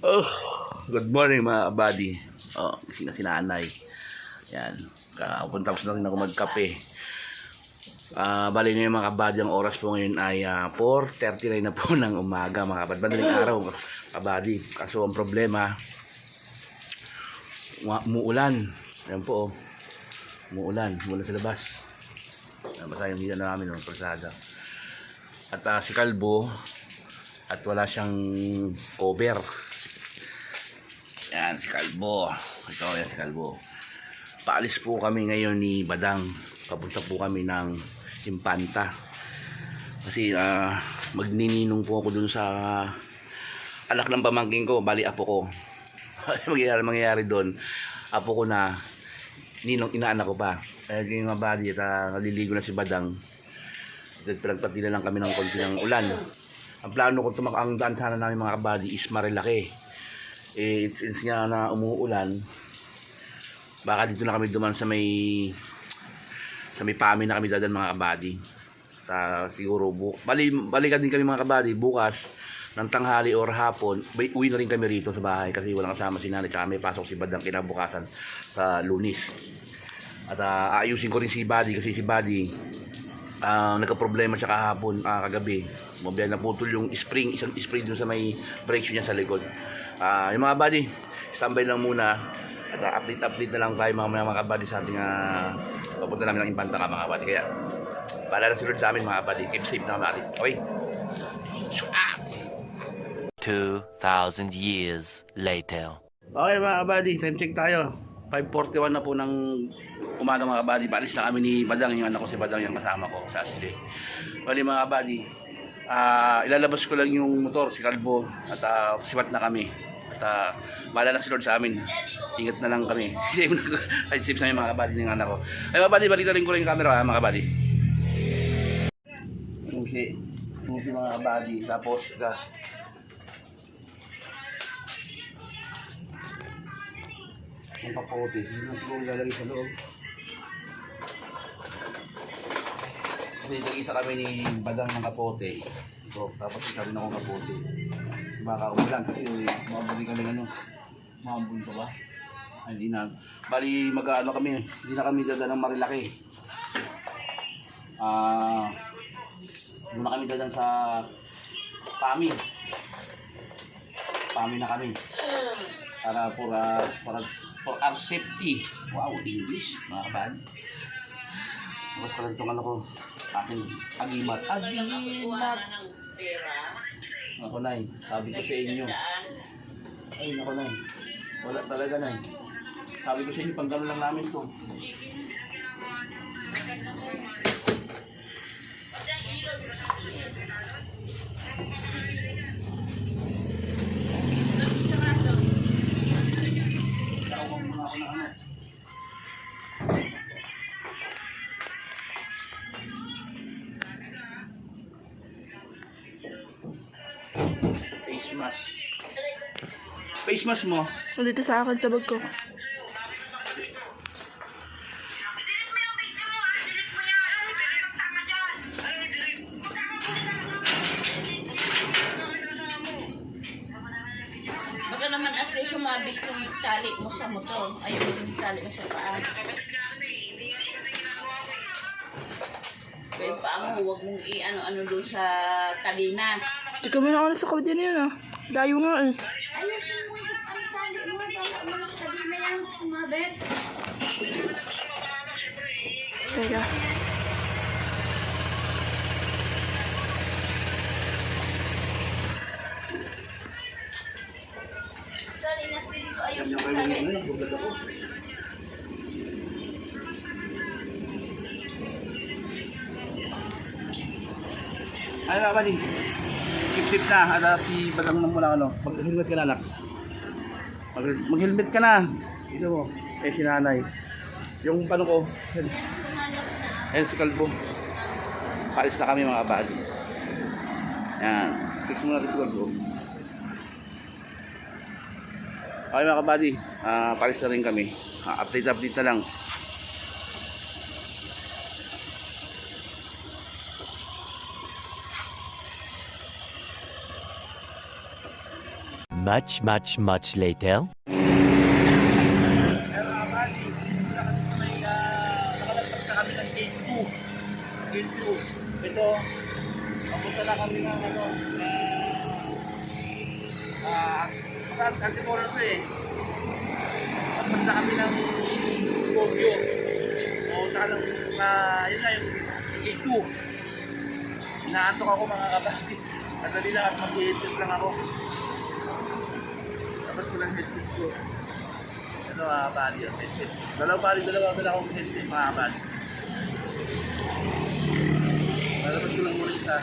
Oh, good morning mga kabady. Oh, gising na si nanay. Yan. Tapos na rin ako magkape. Bali na yung mga kabady, ang oras po ngayon ay 4:39 na po ng umaga mga kabady. Madaling araw kabady. Kaso ang problema, umuulan. Yan po oh. Umuulan sa labas. Basta yung hila namin ng pasada. At si Kalbo at wala siyang cover. Yan si Kalbo. Ito yan si Kalbo. Paalis po kami ngayon ni Badang. Papunta po kami ng Impanta. Kasi magnininong po ako dun sa anak ng pamangkin ko, bali apo ko. mangyayari doon. Apo ko na ninong inaanak ko pa. Kaya yung mga body at naliligo na si Badang. At pinagpatila lang kami ng konti ng ulan. Ang plano ko ang daan sana namin mga kabady is Marilaki. Since nga na umuulan, baka dito na kami duman sa may pami na kami dadan mga kabady. Siguro balikan din kami mga kabady bukas ng tanghali or hapon. Uwi na rin kami rito sa bahay kasi walang kasama si nanay, tsaka may pasok si Badang kinabukasan sa Lunis. At aayusin ko rin si Buddy kasi si Buddy nagka-problema siya kahapon, kagabi. Mabaya naputol yung isang spring dun sa may brake shoe niya sa likod. Yung mga buddy, standby lang muna. At update na lang tayo mga kabady sa ating papunta namin ng Impanta ka mga kabady. Kaya paalala si Lord sa amin mga kabady. Keep safe na kabady. Okay? 2,000 years later. Okay mga kabady, time check tayo. 5:41 na po ng umaga mga kabady. Paalis na kami ni Badang, yung anak ko si Badang yung kasama ko sa SJ. Bali mga kabady, ilalabas ko lang yung motor, si Kalbo, at siwat na kami. At bahala na si Lord sa amin. Ingat na lang kami. Ay safe sa mga kabady ng anak ko. Ay mga kabady, balita rin ko rin yung camera mga kabady. Musi mga kabady. Tapos ang kapote, hindi na siguro ilalagay sa loob. Kasi nag-isa kami ni Badang ng kapote. So, tapos isa rin ako kapote. Baka umulan kasi mabuli kami mabuli pa ba? Ay, hindi na. Bali kami, hindi na kami dadaan ng Marilaki. Doon na kami dadaan sa Pami. Pami na kami. Para for our safety. Wow, English, mga kabady. Tapos pala itong ano ko, aking agimat. Ako na sabi ko sa inyo. Ay, ako na wala talaga na sabi ko sa inyo, pang gano'n lang namin to. Face mask mo. Dito sa akin sa bag ko. Baka naman asli sumabit yung tali mo sa motor. Ayun yung tali mo sa paa. Kaya paa mo, huwag mong i-ano-ano doon sa kadina. Di kami na ako sa kabadyan na yun Layo nga Ayusin mo yung tali mo. Bala mo na sa kadina yan. Sumabit. Teka. Tali na sili ko. Ayusin mo tali. Ay mga kabady, keep na. At si Badang na muna mag-helmet ka na anak. Mag-helmet ka na. Ito mo, si nanay. Yung pano ko, ayun si Kalbo. Paalis na kami mga kabady. Yan, fix muna natin si Kalbo. Okay mga kabady, paalis na rin kami. Update na lang. much later. Pero abali, nakalagpas na kami ng gate 2. Gate 2. Ito, papunta na kami ng Antipolo to eh. Papunta na kami ng Tokyo. O saka ng, yun na yung gate 2. Inaantok ako mga kabasi. Madali lang at mag-headset lang ako. Tapos ko lang headset ko. Ito mga kabali yung headset. Dalawa akong headset mga kabali. Lalabas ko lang muna isa.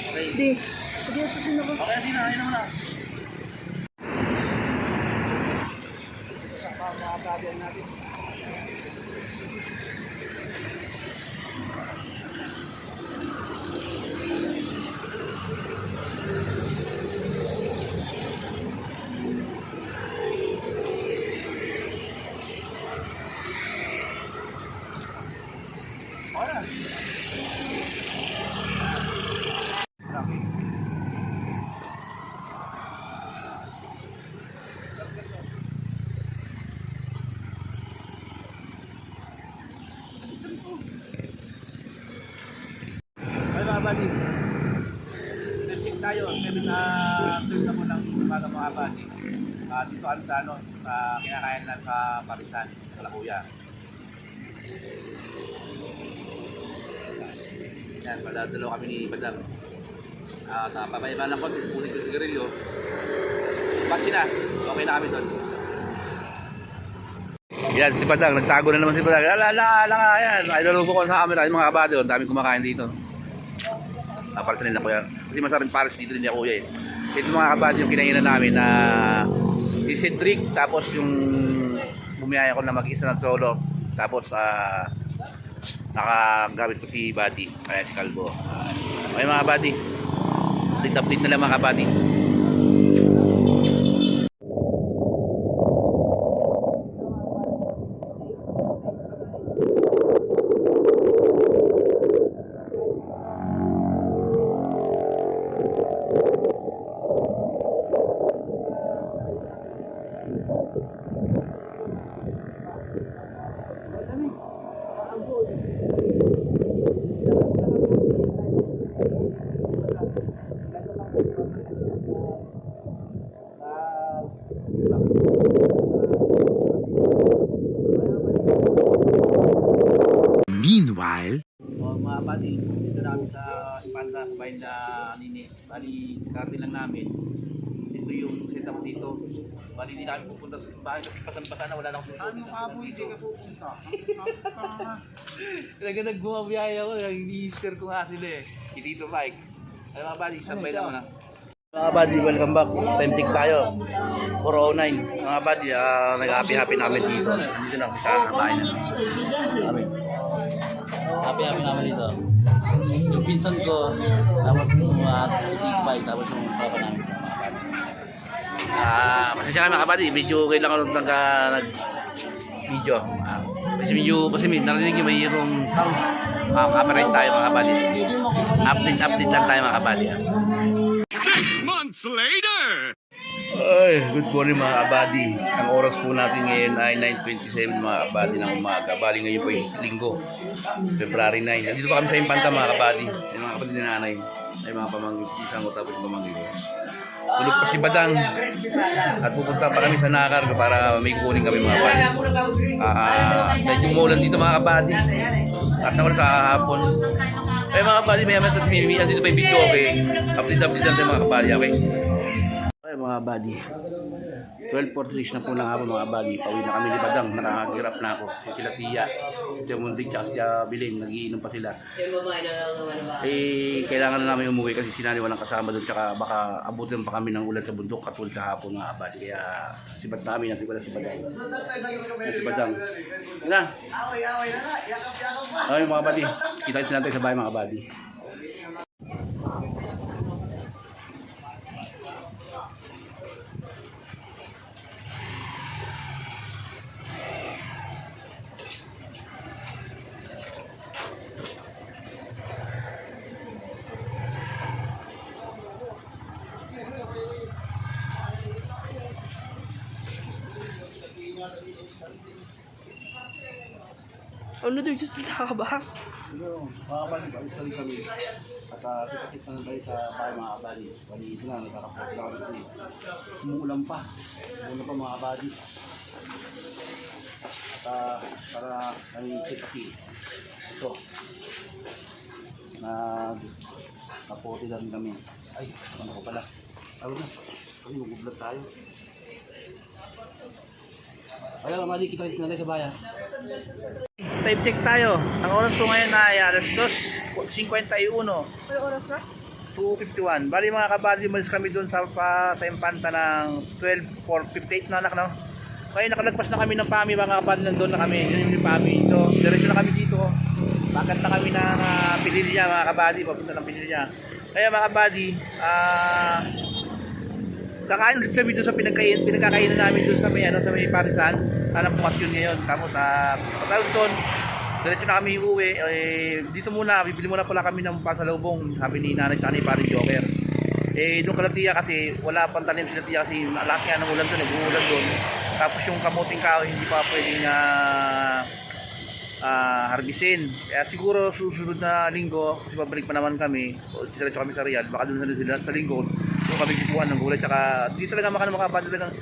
Okay. Di. Sige, sabihin ako. Okay, hindi na. Ayun na. Ito sa mga kabali natin. Ay mga buddy, check tayo, 7 na po ng umaga mga buddy. Dito sa kinakain lang sa Parisan, sa Labuya. Yan, padadalo kami ni Badang. Sa pabayaba lang ko, punin ko sigarilyo. Bakit na, okay na kami doon. Yan, si Badang, nagtago na naman si Badang. Ala nga yan, ay lalubo ko sa camera, yung mga kabady, ang daming kumakain dito. Pares na rin ako yan. Kasi masaring pares dito rin ni Kuya eh. Ito mga kabady yung kinainan namin na si Cedric, tapos yung bumiyaya ko na mag-isa ng solo. Tapos nakagamit ko si Buddy, kaya si Calvo. Okay mga kabady, update na lang mga kabady. Meanwhile, Mga buddy, dito namin sa Impanta, sa bayan na Nini. Bali, karating lang namin. Ito yung setup dito. Bali, hindi namin pupunta sa bahay kasi pasan-pasan na wala lang pupunta. Ano ka po, hindi ka pupunta? Talaga nagbumabiyaya ako, ini-easter ko nga sila eh. Si Tito Mike. Ano mga buddy, sabay lang muna. Mga buddy, welcome back. Time tick tayo. 4:09. Mga buddy, nag-happy-happy namin dito. Dito na sa bahay na. Happy naman dito. Yung pinsan ko, tapos yung si Big Bike, tapos yung papa namin. Pasensya kayo mga kabady, medyo kailangan nag-video. Kasi narinig yung mayroong sound. Copyright tayo mga kabady. Update lang tayo mga kabady. 6 months later! Ay, good morning mga kabady. Ang oras po natin ngayon ay 9:27 mga kabady ng umaga. Bali ngayon po yung linggo, February 9. Nandito pa kami sa Impanta mga kabady. Ay mga kapatid ni nanay. Ay mga pamangkin ko tapos yung pamangkin ko. Tulog pa si Badang. At pupunta pa kami sa Nakar para may kukunin kami mga kabady. Dahil yung maulan dito mga kabady. At ako sa kahapon. Ay mga kabady, may amat at Mimi. Andito pa yung video, okay? Update lang tayo mga kabady, okay? Ay mga buddy, 12:46 na po ng hapon mga buddy. Pauwi na kami ni Badang, nakakagirap na ako. Sila Tia, si Mundik, at si Bilin, nagiinom pa sila. Eh, kailangan na namin umuwi kasi sinali walang kasama doon. Tsaka baka abutin pa kami ng ulan sa bundok katulad sa hapon mga buddy. Kaya sibat namin, nasibat na si Badang. Si Badang. Yun na. Okay mga buddy, kita-kita natin sa bahay mga buddy. Ano, nagsasalita ka ba? Pero, makabalik kami. At kita-kit na tayo sa bahay mga kabady. Bali, ito na, nagkakapote na kami kasi umuulan pa. Umuulan pa mga kabady. At para kami kasi ito, nagkapote na rin kami. Ay, ano ko pala. Tawag na. Kasi mag-vlog tayo. Kaya mga kabady, kita-kit na tayo sa bayan. Time check tayo. Ang oras ko ngayon ay alas 2:51. May oras na? 2:51. Bali mga kabady, umalis kami doon sa Impanta ng 12:58 na anak, no? Kaya nakalagpas na kami ng PAMI mga kabady, nandun na kami. Yun yung PAMI ito. Diretso na kami dito. Bakit na kami ng Pililya mga kabady, papunta ng Pililya. Kaya mga kabady, kakain ulit kami doon sa pinagkakainan namin doon sa may Parisan. Sana pumas yun ngayon. Tapos patapos doon, diretso na kami uuwi. Dito muna, bibili muna pala kami ng pasalubong. Sabi ni nanay at ni paring Joker. Doon kalatiya kasi wala pang tanim sila tiya kasi lakas nga ng ulan doon, nag-uulan doon. Tapos yung kamuting kahoy hindi pa pwedeng harbisin. Kaya siguro susunod na linggo, kasi pabalik pa naman kami, diretso kami sa Riyadh, baka doon sila sa linggo, doon kami kipuan ng gulay. Tsaka dito talaga mga kabady, talagang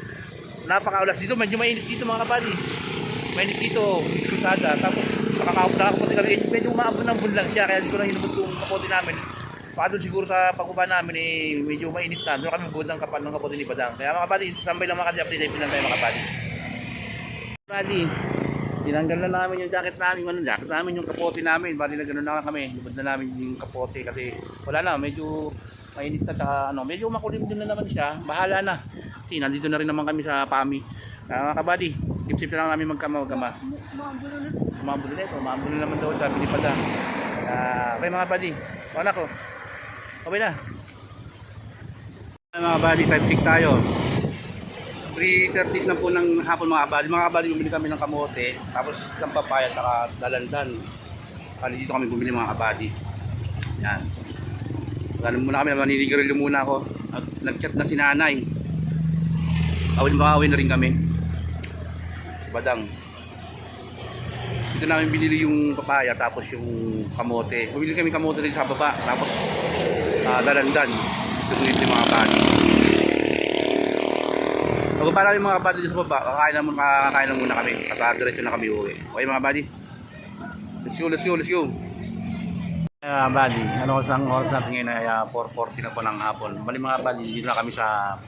napakaulas dito, medyo mainit dito mga kabady. Mainit dito, kusada. Tapos nakakapunti kami, medyo umaabot ng bunlang siya, kaya dito na hinubot yung kapote namin. Baka doon siguro sa pagbaba namin medyo mainit na. Doon kami magbuod ng kapal ng kapote ni Badang. Kaya mga kabady, sambay lang mga kabady, update lang tayo mga kabady. Kabady, tinanggal na namin yung jacket namin, yung kapote namin. Bali na gano'n na kami, lubad na namin yung kapote kasi wala na, medyo mainit na. Tsaka medyo makulim din na naman siya. Bahala na. Kasi nandito na rin naman kami sa PAMI. Mga kabady, sip-sip na lang kami magkama. Maambulo na ito. Maambulo na naman daw sabi ni Badang. Okay mga kabady, wala ko. Okay na. Mga kabady, time check tayo. 3:30 na po ng hapon mga kabady. Mga kabady, bumili kami ng kamote. Tapos isang papaya at dalandan. Kali dito kami bumili mga kabady. Yan. Ganun muna kami, maninigarilyo muna ako. At nag-chat na si nanay. Awin na rin kami. Badang. Dito namin binili yung papaya tapos yung kamote. Bumili kami kamote rin sa baba. Tapos dalandan. Ito yung mga kabady. Pagpapa namin mga kabady dito sa baba, kakain na muna kami. At diretso na kami uwi. Okay mga kabady? Let's go. Kabady, ano ang oras natin ngayon ay 4:40 na po ng hapon. Bali mga kabady, dito na kami sa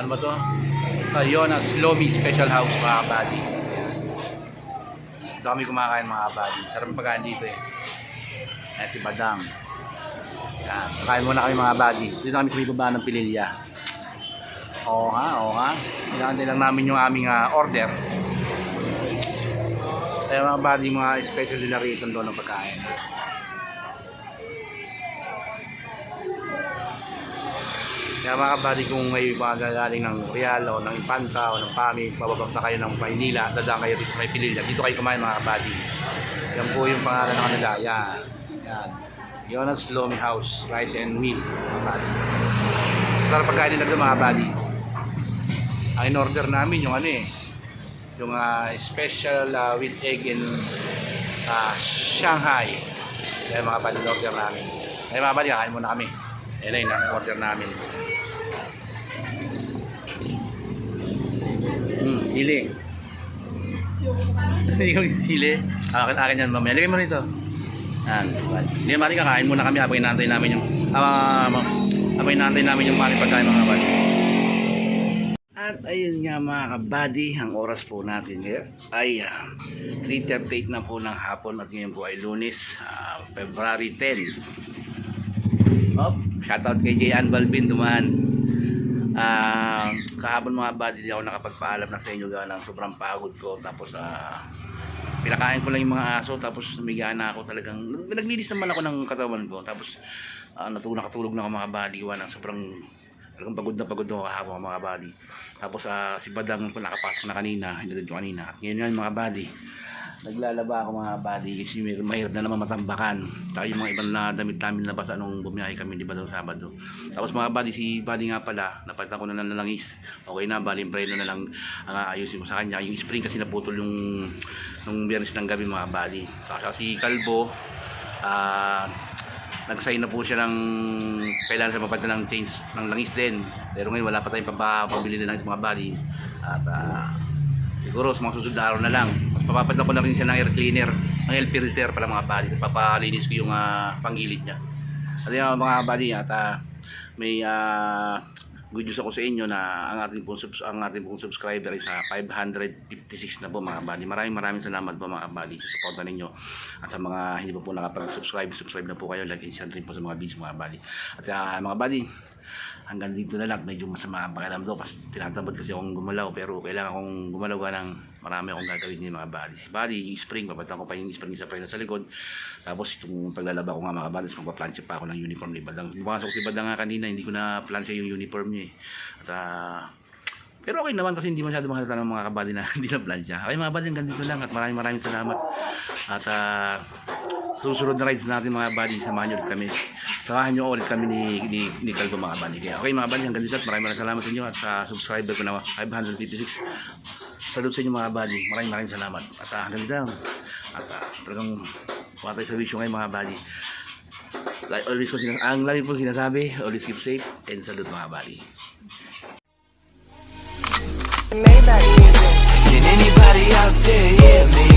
ano ba to? Sa Jonas Lomi Special House mga kabady. Dito kami kumakain mga kabady. Sarap ang pagkain dito eh. Ayan si Badang. Yan. Kakain muna kami mga kabady. Dito kami sa may baba ng Pililya. Oo nga. Hinahantay lang namin yung aming order. Kaya mga kabady, mga special din na rito doon ng pagkain. Kaya mga kabady, kung may magagaling ng Real o ng Impanta o ng PAMI, pababak na kayo ng Maynila, dadaan kayo dito sa may Pililya. Dito kayo kumain mga kabady. Yan po yung pangalan ng kanila. Yan. Jonas Lomi House, Rice and Meal mga kabady. Sarap pagkain nila doon mga kabady. Ang in-order namin yung yung special with egg in Shanghai. Kaya mga kabady, in-order namin. Kaya mga kabady, kakain muna kami. Ayan na yung order namin. Sili. Yung sili. Akin yan mamaya. Lagay mo rito. Hindi mali, kakain muna kami habang inaantay namin yung mali pagkain mga kabady. At ayun nga mga kabady, ang oras po natin ngayon ay 3:38 na po ng hapon at ngayon po ay Lunes, February 10. Shoutout kay J.Ann Balvin dumaan. Kahapon mga kabady, di ako nakapagpaalam na sa inyo gawa ng sobrang pagod ko. Tapos pinakain ko lang yung mga aso, tapos namigaan na ako talagang. Naglinis naman ako ng katawan ko. Tapos nakatulog na ako mga kabady gawa ng sobrang talagang pagod na kahapon mga kabady. Tapos si Badang nakapasok na kanina, hinatid ko kanina. At ngayon mga kabady, Naglalaba ako mga buddy kasi mahirap na naman matambakan. Saka yung mga ibang na damit namin nabasa nung bumiyahe kami, di ba, doon Sabado. Tapos mga buddy, si buddy nga pala, napalitan ko na ng langis. Okay na, bali, preno na lang ang aayusin ko sa kanya. Yung spring kasi naputol yung nung Biyernes ng gabi mga buddy. Saka si Kalbo, nag-sign na po siya ng kailangan siya mapalitan ng change ng langis din. Pero ngayon wala pa tayong pabili ng langis mga buddy. At siguro sa mga susunod na araw na lang. Papapalitan ko na rin siya ng air cleaner, ng air filter pala mga buddy. Papalinis ko yung panggilid niya. At yung mga buddy, at may good news ako sa inyo na ang ating pong subscriber ay sa 556 na po mga buddy. Maraming salamat po mga buddy sa suporta ninyo. At sa mga hindi pa po nakapag-subscribe, subscribe na po kayo. Like and share rin po sa mga videos mga buddy. At mga buddy, hanggang dito na lang. Medyo masama ang pakiramdam kasi tinatamad kasi akong gumalaw, pero kailangan kong gumalaw ka ng marami akong gagawin niyo mga buddy. Si buddy, yung spring, papalitan ko pa yung spring sa preno sa likod. Tapos itong paglalaba ko nga mga buddy, magpa-plancha pa ako ng uniform ni Badang. Bumasok si Badang nga kanina, hindi ko na plancha yung uniform niya At pero okay naman kasi hindi masyado mahalata ng mga kabady na hindi na plancha. Okay mga buddy, hanggang dito lang at maraming salamat. At susunod na rides natin mga buddy, samahan nyo ulit kami ni Kalbo mga buddy. Kaya okay mga buddy, hanggang dito at maraming salamat sa inyo at sa subscriber ko na 556. Salute sa inyo mga buddy, maraming salamat. At hanggang dito at talagang kuha tayo sa wisyo ngayon mga buddy. Like always ko ang lagi po sinasabi, always keep safe and salute mga buddy. Can anybody out there hear me?